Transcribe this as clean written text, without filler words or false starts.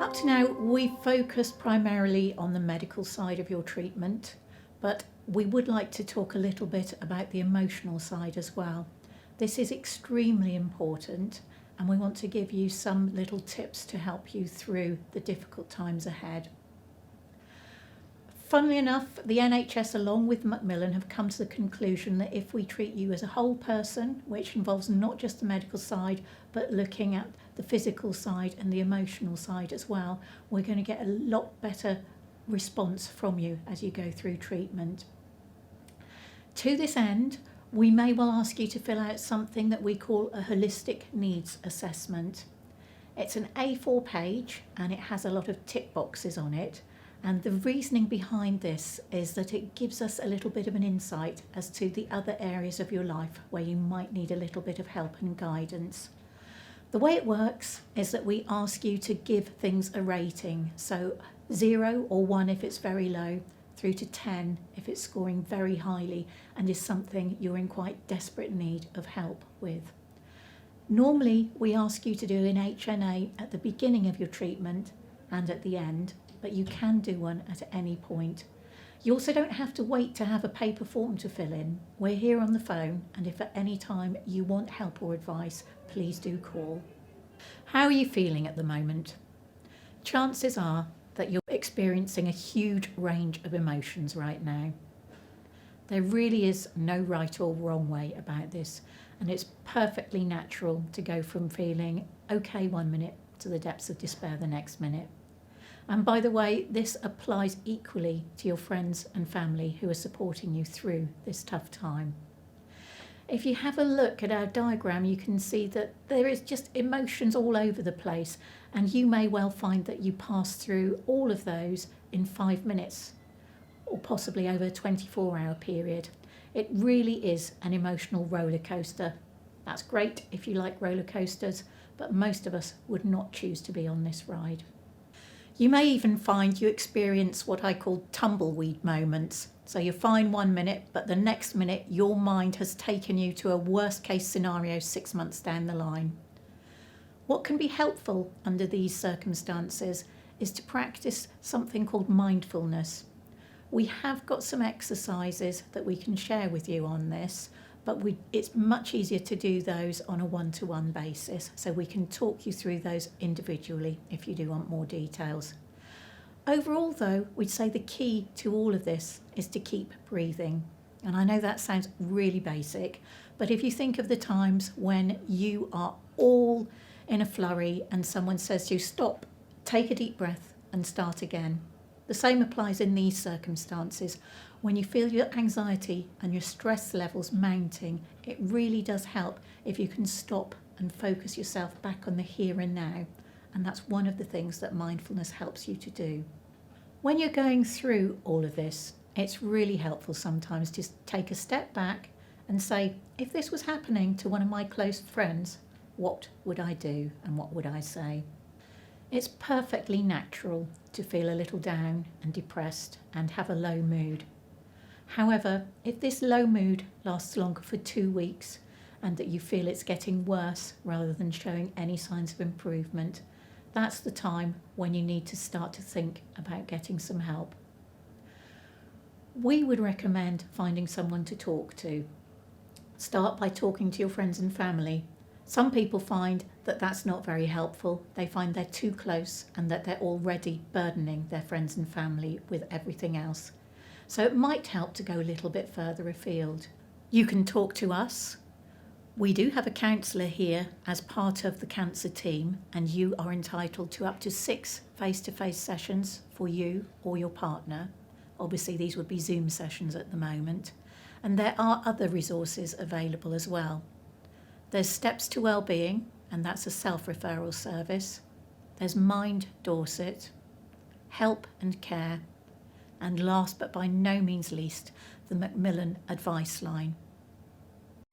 Up to now, we've focused primarily on the medical side of your treatment, but we would like to talk a little bit about the emotional side as well. This is extremely important, and we want to give you some little tips to help you through the difficult times ahead. Funnily enough, the NHS along with Macmillan have come to the conclusion that if we treat you as a whole person, which involves not just the medical side, but looking at the physical side and the emotional side as well, we're going to get a lot better response from you as you go through treatment. To this end, we may well ask you to fill out something that we call a holistic needs assessment. It's an A4 page and it has a lot of tick boxes on it. And the reasoning behind this is that it gives us a little bit of an insight as to the other areas of your life where you might need a little bit of help and guidance. The way it works is that we ask you to give things a rating. So 0 or 1 if it's very low, through to 10 if it's scoring very highly and is something you're in quite desperate need of help with. Normally, we ask you to do an HNA at the beginning of your treatment and at the end, but you can do one at any point. You also don't have to wait to have a paper form to fill in. We're here on the phone, and if at any time you want help or advice, please do call. How are you feeling at the moment? Chances are that you're experiencing a huge range of emotions right now. There really is no right or wrong way about this, and it's perfectly natural to go from feeling okay one minute to the depths of despair the next minute. And by the way, this applies equally to your friends and family who are supporting you through this tough time. If you have a look at our diagram, you can see that there is just emotions all over the place, and you may well find that you pass through all of those in 5 minutes, or possibly over a 24-hour period. It really is an emotional roller coaster. That's great if you like roller coasters, but most of us would not choose to be on this ride. You may even find you experience what I call tumbleweed moments. So you're fine 1 minute, but the next minute your mind has taken you to a worst case scenario 6 months down the line. What can be helpful under these circumstances is to practice something called mindfulness. We have got some exercises that we can share with you on this, but it's much easier to do those on a one-to-one basis, so we can talk you through those individually if you do want more details. Overall though, we'd say the key to all of this is to keep breathing. And I know that sounds really basic, but if you think of the times when you are all in a flurry and someone says to you, stop, take a deep breath and start again. The same applies in these circumstances. When you feel your anxiety and your stress levels mounting, it really does help if you can stop and focus yourself back on the here and now. And that's one of the things that mindfulness helps you to do. When you're going through all of this, it's really helpful sometimes to take a step back and say, if this was happening to one of my close friends, what would I do and what would I say? It's perfectly natural to feel a little down and depressed and have a low mood. However, if this low mood lasts longer for 2 weeks and that you feel it's getting worse rather than showing any signs of improvement, that's the time when you need to start to think about getting some help. We would recommend finding someone to talk to. Start by talking to your friends and family. Some people find that that's not very helpful. They find they're too close and that they're already burdening their friends and family with everything else. So it might help to go a little bit further afield. You can talk to us. We do have a counsellor here as part of the cancer team, and you are entitled to up to 6 face-to-face sessions for you or your partner. Obviously these would be Zoom sessions at the moment. And there are other resources available as well. There's Steps to Wellbeing, and that's a self-referral service. There's Mind Dorset, Help and Care, and last but by no means least, the Macmillan Advice Line.